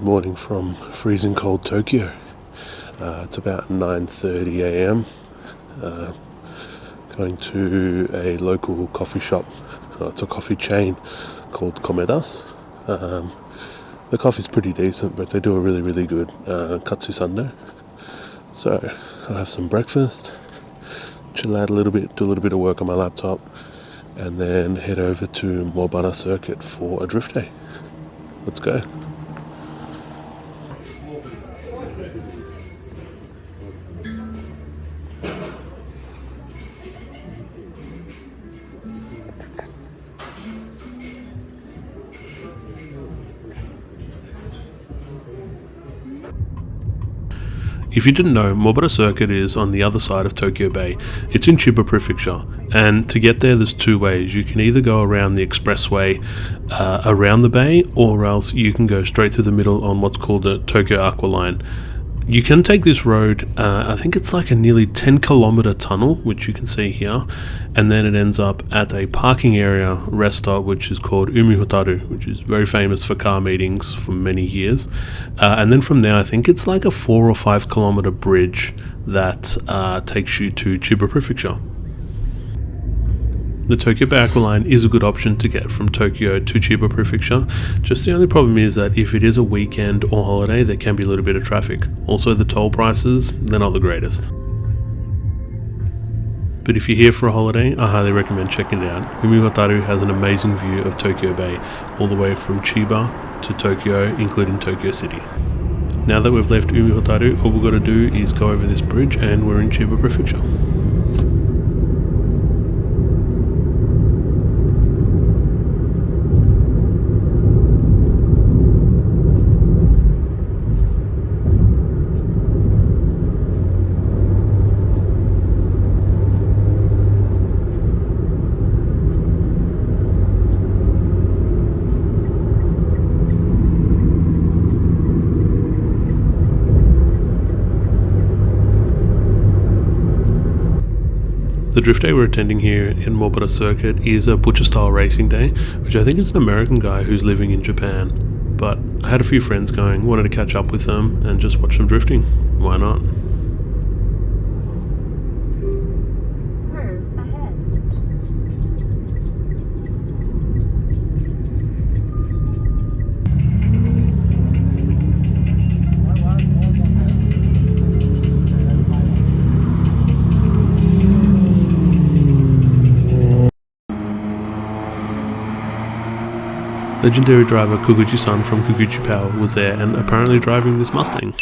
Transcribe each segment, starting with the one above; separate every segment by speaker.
Speaker 1: morning from freezing cold Tokyo. It's about 9:30 a.m. Going to a local coffee shop. It's a coffee chain called Komedas. The coffee's pretty decent, but they do a really, really good katsu sundae. So I'll have some breakfast, chill out a little bit, do a little bit of work on my laptop, and then head over to Mobara Circuit for a drift day. Let's go. If you didn't know, Mobara Circuit is on the other side of Tokyo Bay. It's in Chiba Prefecture, and to get there there's two ways. You can either go around the expressway around the bay, or else you can go straight through the middle on what's called the Tokyo Aqua Line. You can take this road, I think it's like a nearly 10-kilometer tunnel, which you can see here, and then it ends up at a parking area rest stop, which is called Umihotaru, which is very famous for car meetings for many years. And then from there, I think it's like a 4 or 5 kilometer bridge that takes you to Chiba Prefecture. The Tokyo Bay Aqua Line is a good option to get from Tokyo to Chiba Prefecture. Just the only problem is that if it is a weekend or holiday, there can be a little bit of traffic. Also, the toll prices, they're not the greatest. But if you're here for a holiday, I highly recommend checking it out. Umihotaru has an amazing view of Tokyo Bay, all the way from Chiba to Tokyo, including Tokyo City. Now that we've left Umihotaru, all we've got to do is go over this bridge and we're in Chiba Prefecture. The drift day we're attending here in Mobara Circuit is a butcher-style racing day, which I think is an American guy who's living in Japan. But I had a few friends going, wanted to catch up with them and just watch them drifting. Why not? Legendary driver Koguchi-san from Koguchi Power was there and apparently driving this Mustang.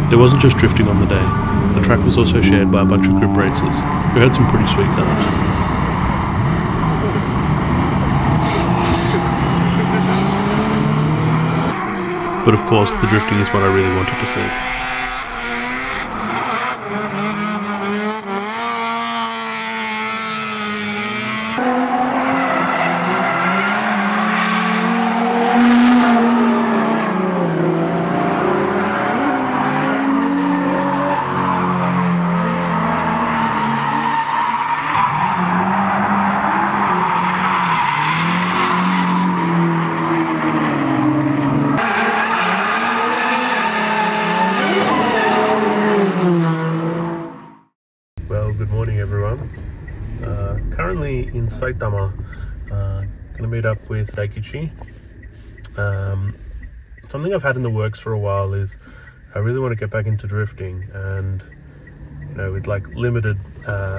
Speaker 1: There wasn't just drifting on the day, the track was also shared by a bunch of group racers who had some pretty sweet cars. But of course, the drifting is what I really wanted to see. in Saitama. Gonna meet up with Daikichi. Something I've had in the works for a while is I really want to get back into drifting, and you know, with like limited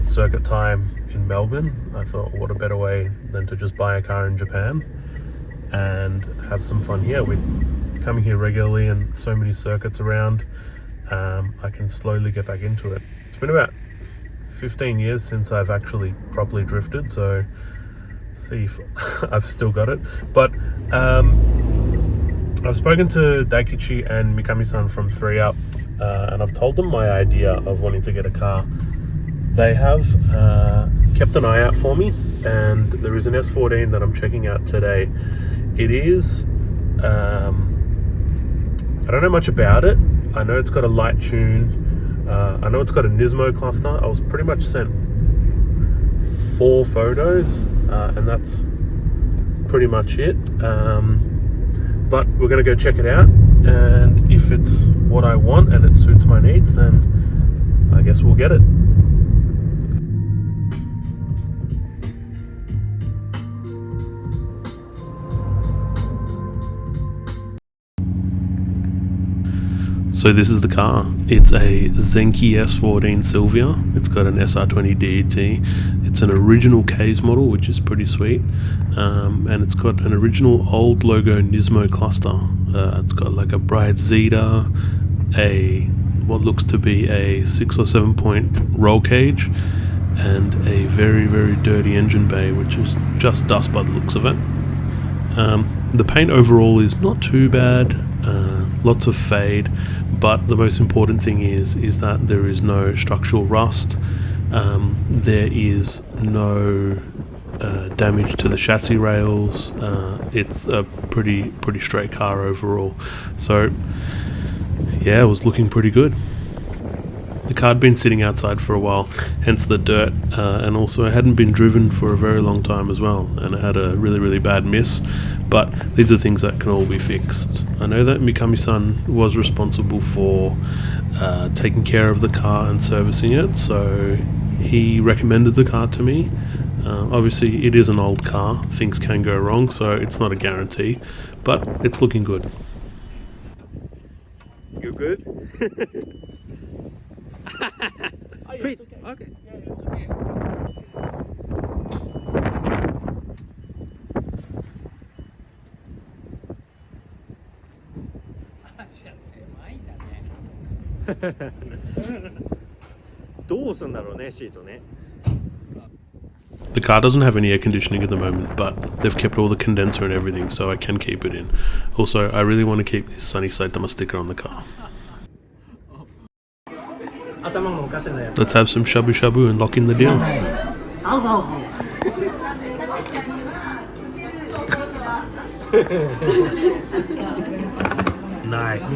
Speaker 1: circuit time in Melbourne, I thought what a better way than to just buy a car in Japan and have some fun here. With coming here regularly and so many circuits around, I can slowly get back into it. It's been about 15 years since I've actually properly drifted, so see if I've still got it. But I've spoken to Daikichi and Mikami-san from 3UP, and I've told them my idea of wanting to get a car. They have kept an eye out for me, and there is an S14 that I'm checking out today. It is, I don't know much about it. I know it's got a light tune. I know it's got a Nismo cluster. I was pretty much sent 4 photos, and that's pretty much it. But we're going to go check it out, and if it's what I want and it suits my needs, then I guess we'll get it. So this is the car. It's a Zenki S14 Silvia. It's got an SR20 DET. It's an original K's model, which is pretty sweet. And it's got an original old logo Nismo cluster. It's got like a bright Zeta, what looks to be a 6 or 7 point roll cage, and a very, very dirty engine bay, which is just dust by the looks of it. The paint overall is not too bad. Lots of fade, but the most important thing is that there is no structural rust. There is no damage to the chassis rails. It's a pretty straight car overall. So yeah, it was looking pretty good. The car had been sitting outside for a while, hence the dirt, and also it hadn't been driven for a very long time as well, and it had a really bad miss. But these are things that can all be fixed. I know that Mikami-san was responsible for taking care of the car and servicing it, so he recommended the car to me. Obviously it is an old car, things can go wrong, so it's not a guarantee, but it's looking good.
Speaker 2: You good? Sweet. Okay.
Speaker 1: The car doesn't have any air conditioning at the moment, but they've kept all the condenser and everything, so I can keep it in. Also, I really want to keep this sunny Saitama sticker on the car. Let's have some shabu shabu and lock in the deal. Nice.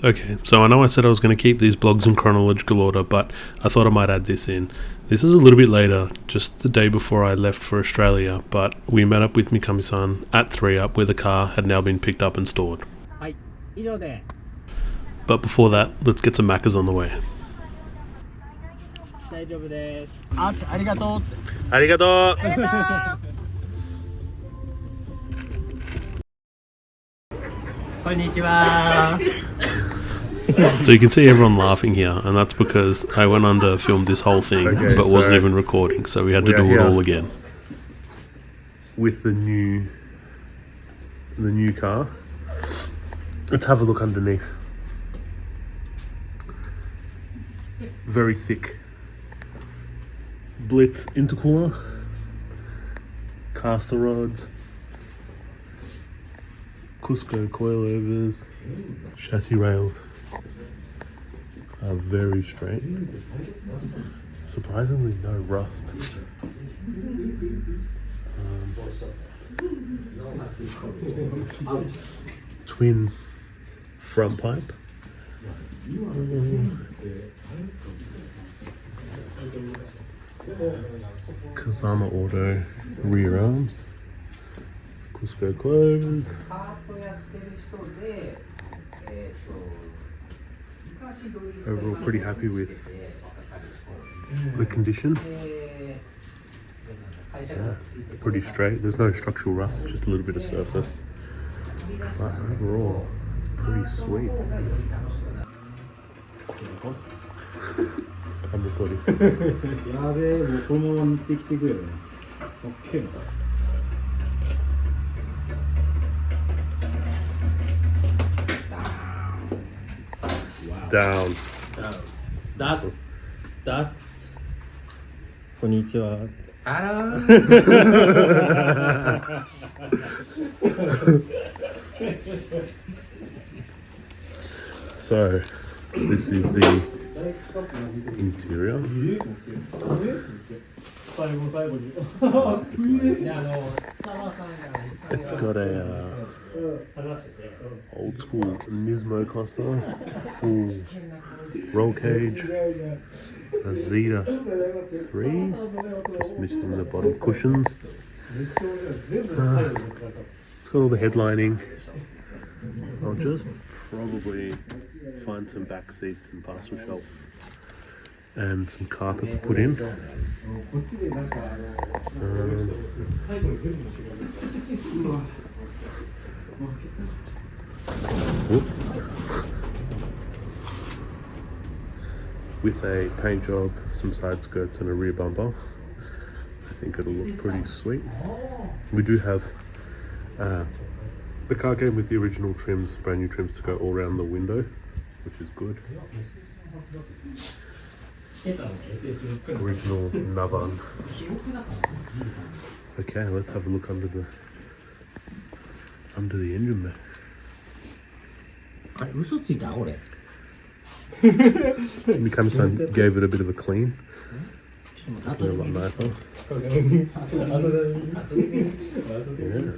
Speaker 1: Okay, so I know I said I was going to keep these blogs in chronological order, but I thought I might add this in. This is a little bit later, just the day before I left for Australia, but we met up with Mikami-san at 3UP, where the car had now been picked up and stored. But before that, let's get some Maccas on the way. Arigato! So you can see everyone laughing here, and that's because I went under, filmed this whole thing, but wasn't even recording, so we had to do it all again. With the new car. Let's have a look underneath. Very thick Blitz intercooler, caster rods, Cusco coilovers, chassis rails are very straight. Surprisingly, no rust. Twin front pipe. Kazama Auto rear arms. Cusco clothes. Overall pretty happy with the condition. Yeah, pretty straight. There's no structural rust, just a little bit of surface. But overall, it's pretty sweet. I'm recording. Down.
Speaker 2: That. こんにちは。
Speaker 1: So, this is the interior. It's got a old school Nismo cluster, full roll cage, a Zeta 3, just missing the bottom cushions. It's got all the headlining. I'll just probably find some back seats and parcel shelf and some carpet to put in. With a paint job, some side skirts and a rear bumper, I think it'll look pretty sweet. We do have the car came with the original trims, brand new trims to go all around the window, which is good. Original Navan. Okay, let's have a look under the engine there. Mikami-san gave it a bit of a clean. It's looking a lot nicer. Yeah.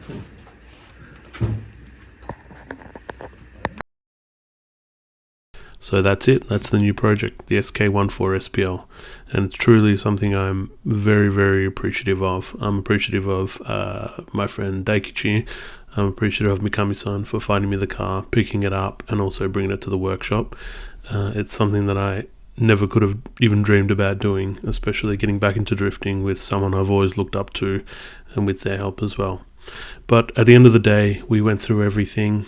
Speaker 1: So that's it. That's the new project, the SK14 SPL. And it's truly something I'm very, very appreciative of. I'm appreciative of my friend Daikichi. I'm appreciative of Mikami-san for finding me the car, picking it up, and also bringing it to the workshop. It's something that I never could have even dreamed about doing, especially getting back into drifting with someone I've always looked up to and with their help as well. But at the end of the day, we went through everything.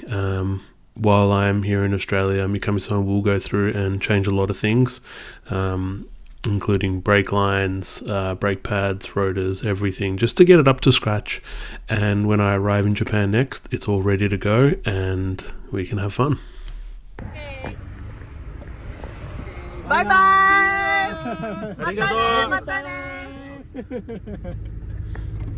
Speaker 1: While I'm here in Australia, Mikami-san will go through and change a lot of things, including brake lines, brake pads, rotors, everything, just to get it up to scratch. And when I arrive in Japan next, it's all ready to go and we can have fun.
Speaker 3: Bye bye! またね！